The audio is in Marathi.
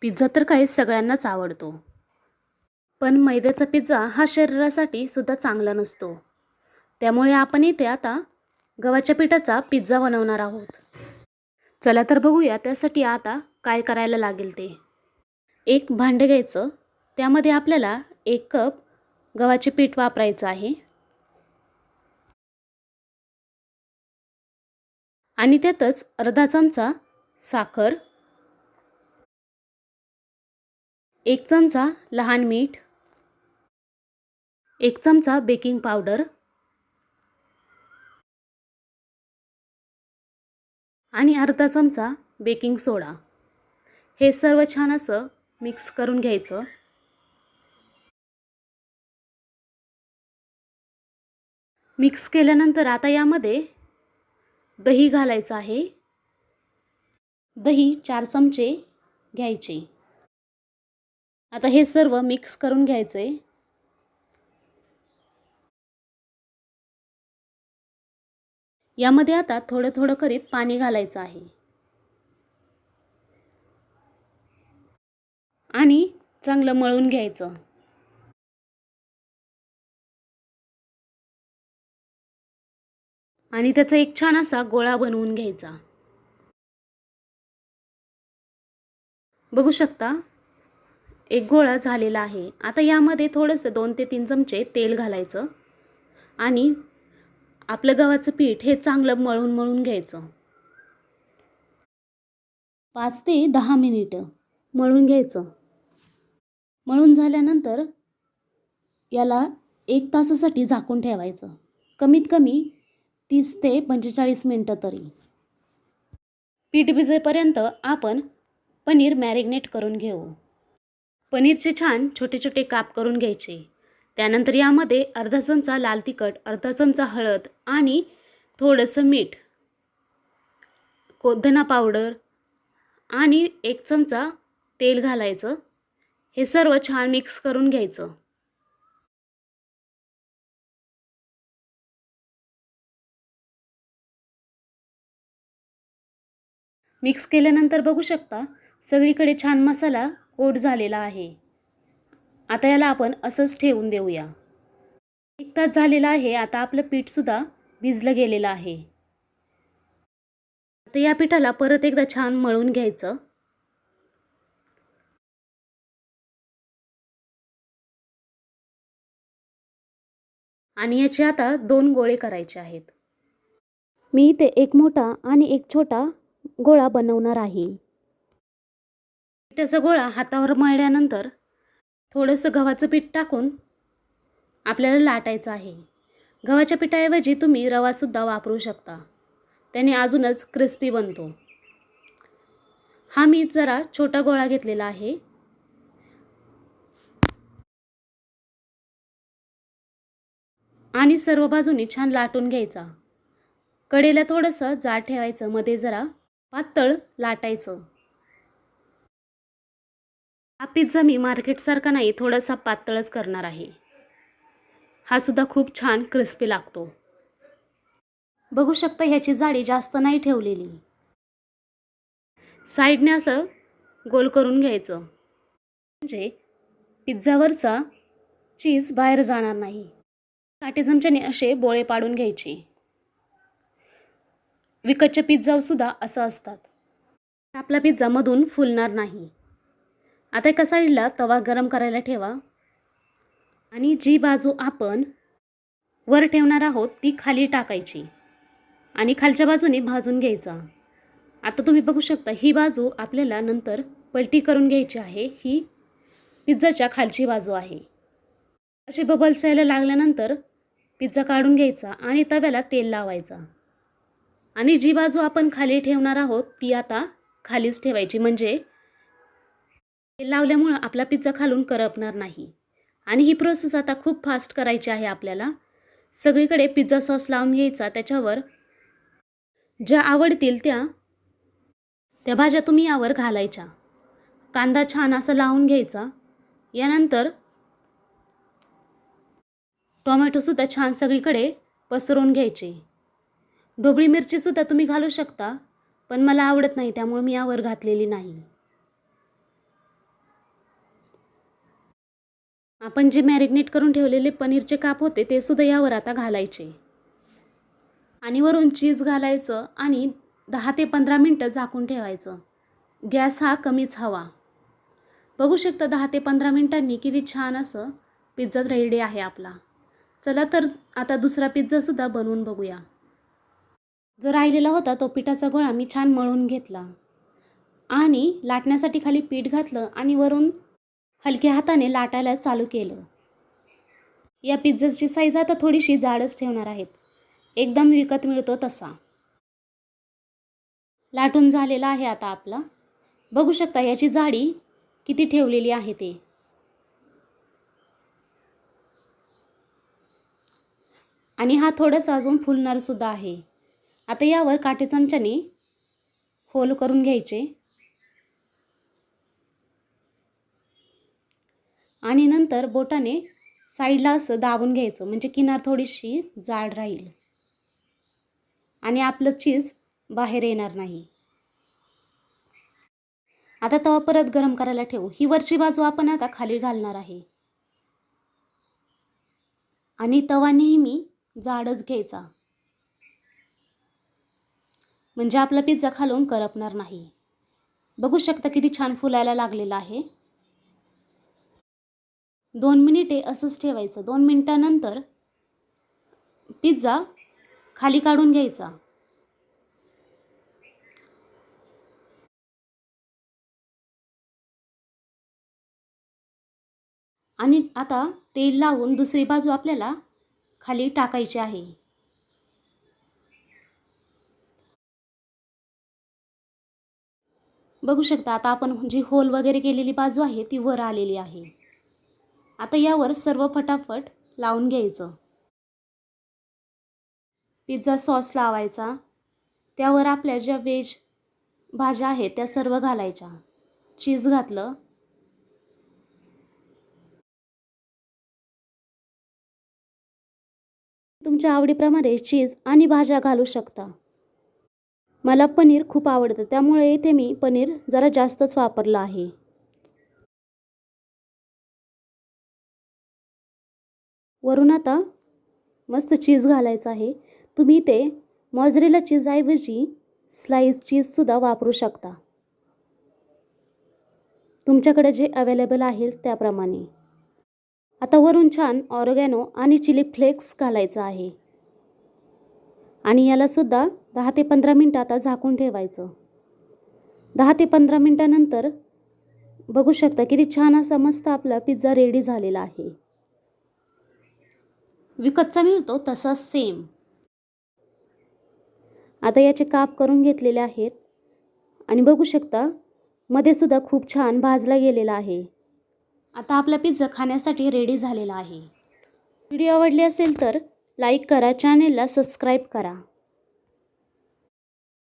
पिझ्झा तर काय सगळ्यांनाच आवडतो. पण मैद्याचा पिझ्झा हा शरीरासाठी सुद्धा चांगला नसतो. त्यामुळे आपण इथे आता गव्हाच्या पिठाचा पिझ्झा बनवणार आहोत. चला तर बघूया त्यासाठी आता काय करायला लागेल ते. एक भांडं घ्यायचं. त्यामध्ये आपल्याला 1 कप गव्हाचे पीठ वापरायचं आहे. आणि त्यातच अर्धा चमचा साखर, 1 चमचा लहान मीठ, 1 चमचा बेकिंग पावडर आणि अर्धा चमचा बेकिंग सोडा. हे सर्व छान असं मिक्स करून घ्यायचं. मिक्स केल्यानंतर आता यामध्ये दही घालायचं आहे. दही 4 चमचे घ्यायचे. आता हे सर्व मिक्स करून घ्यायचे. यामध्ये आता थोडं थोडं करीत पाणी घालायचं आहे आणि चांगलं मळून घ्यायचं. आणि त्याचा एक छान असा गोळा बनवून घ्यायचा. बघू शकता एक गोळा झालेला आहे. आता यामध्ये थोडंसं 2 ते 3 चमचे तेल घालायचं आणि आपलं गव्हाचं पीठ हे चांगलं मळून घ्यायचं. 5 ते 10 मिनिटं मळून घ्यायचं. मळून झाल्यानंतर याला 1 तासासाठी झाकून ठेवायचं. कमीत कमी 30 ते 45 मिनिटं तरी. पीठ भिजेपर्यंत आपण पनीर मॅरिनेट करून घेऊ. पनीरचे छान छोटे छोटे काप करून घ्यायचे. त्यानंतर यामध्ये अर्धा चमचा लाल तिखट, अर्धा चमचा हळद आणि थोडंसं मीठ, धना पावडर आणि 1 चमचा तेल घालायचं. हे सर्व छान मिक्स करून घ्यायचं. मिक्स केल्यानंतर बघू शकता सगळीकडे छान मसाला कोट झालेला आहे. आता याला आपण असंच ठेवून देऊया. 1 तास झालेला आहे. आता आपलं पीठसुद्धा भिजलं गेलेलं आहे. आता या पिठाला परत एकदा छान मळून घ्यायचं. आणि याचे आता 2 गोळे करायचे आहेत. मी इथे एक मोठा आणि एक छोटा गोळा बनवणार आहे. पिठाचा गोळा हातावर मळल्यानंतर थोडंसं गव्हाचं पीठ टाकून आपल्याला लाटायचं आहे. गव्हाच्या पिठाऐवजी तुम्ही रवासुद्धा वापरू शकता. त्याने अजूनच क्रिस्पी बनतो. हा मी जरा छोटा गोळा घेतलेला आहे. आणि सर्व बाजूनी छान लाटून घ्यायचा. कडेला थोडंसं जाड ठेवायचं, मध्ये जरा पातळ लाटायचं. हा पिझ्झा मी मार्केटसारखा नाही, थोडासा पातळच करणार आहे. हा सुद्धा खूप छान क्रिस्पी लागतो. बघू शकता ह्याची जाडी जास्त नाही ठेवलेली. साईडने असं गोल करून घ्यायचं, म्हणजे पिझ्झावरचा चीज बाहेर जाणार नाही. काटे चमच्याने असे बोळे पाडून घ्यायचे. विकतच्या पिझ्झावर सुद्धा असं असतात. आपला पिझ्झा मधून फुलणार नाही. आता एका साईडला तवा गरम करायला ठेवा आणि जी बाजू आपण वर ठेवणार आहोत ती खाली टाकायची आणि खालच्या बाजूने भाजून घ्यायचा. आता तुम्ही बघू शकता ही बाजू आपल्याला नंतर पलटी करून घ्यायची आहे. ही पिझ्झाच्या खालची बाजू आहे. असे बबल्स यायला लागल्यानंतर पिझ्झा काढून घ्यायचा आणि तव्याला तेल लावायचा आणि जी बाजू आपण खाली ठेवणार आहोत ती आता खालीच ठेवायची, म्हणजे तेल लावल्यामुळं आपला पिझ्झा खालून करपणार नाही. आणि ही प्रोसेस आता खूप फास्ट करायची आहे आपल्याला. सगळीकडे पिझ्झा सॉस लावून घ्यायचा. त्याच्यावर ज्या आवडतील त्या भाज्या तुम्ही यावर घालायच्या. कांदा छान असा लावून घ्यायचा. यानंतर टोमॅटोसुद्धा छान सगळीकडे पसरवून घ्यायचे. ढोबळी मिरचीसुद्धा तुम्ही घालू शकता, पण मला आवडत नाही त्यामुळे मी यावर घातलेली नाही. आपण जे मॅरिनेट करून ठेवलेले पनीरचे काप होते ते सुद्धा यावर आता घालायचे आणि वरून चीज घालायचं आणि 10 ते 15 मिनटं झाकून ठेवायचं. गॅस हा कमीच हवा. बघू शकता 10 ते 15 मिनिटांनी किती छान असं पिझ्झा रेडी आहे आपला. चला तर आता दुसरा पिझ्झासुद्धा बनवून बघूया. जो राहिलेला होता तो पिठाचा गोळा मी छान मळून घेतला आणि लाटण्यासाठी खाली पीठ घातलं आणि वरून हलक्या हाताने लाटायला चालू केलं. या पिझ्झाची साईज आता थोडीशी जाडच ठेवणार आहेत, एकदम विकत मिळतो तसा. लाटून झालेला आहे आता आपला. बघू शकता याची जाडी किती ठेवलेली आहे ते. आणि हा थोडासा अजून फुलणार सुद्धा आहे. आता यावर काटे चमच्याने होल करून घ्यायचे आणि नंतर बोटाने साईडला असं दाबून घ्यायचं, म्हणजे किनार थोडीशी जाड राहील आणि आपलं चीज बाहेर येणार नाही. आता तवा परत गरम करायला ठेवू. ही वरची बाजू आपण आता खाली घालणार आहे आणि तवा नेहमी जाडच घ्यायचा, म्हणजे आपला पिझ्झा खालून करपणार नाही. बघू शकता किती छान फुलायला लागलेला आहे. 2 मिनिटे असंच ठेवायचं. 2 मिनिटानंतर पिझ्झा खाली काढून घ्यायचा आणि आता तेल लावून दुसरी बाजू आपल्याला खाली टाकायची आहे. बघू शकता आता आपण जी होल वगैरे केलेली बाजू आहे ती वर आलेली आहे. आता यावर सर्व फटाफट लावून घ्यायचं. पिझ्झा सॉस लावायचा, त्यावर आपल्या ज्या व्हेज भाज्या आहेत त्या सर्व घालायच्या. चीज घातलं, तुमच्या आवडीप्रमाणे चीज आणि भाज्या घालू शकता. मला पनीर खूप आवडतं त्यामुळे इथे मी पनीर जरा जास्तच वापरलं आहे. वरून आता मस्त चीज घालायचं आहे. तुम्ही इथे मॉझरेला चीजऐवजी स्लाइस चीजसुद्धा वापरू शकता, तुमच्याकडे जे अवेलेबल आहे त्याप्रमाणे. आता वरून छान ऑरेगॅनो आणि चिली फ्लेक्स घालायचं आहे आणि यालासुद्धा 10 ते 15 मिनटं आता झाकून ठेवायचं. 10 ते 15 मिनटानंतर बघू शकता किती छान असा मस्त आपला पिझ्झा रेडी झालेला आहे. विकतचा मिळतो तसा सेम. आता याचे काप करून घेतलेले आहेत आणि बघू शकता मध्ये सुद्धा खूप छान भाजला गेलेला आहे. आता आपला पिझ्झा खाण्यासाठी रेडी झालेला आहे. व्हिडिओ आवडले असेल तर लाईक करा, चॅनेलला सबस्क्राईब करा.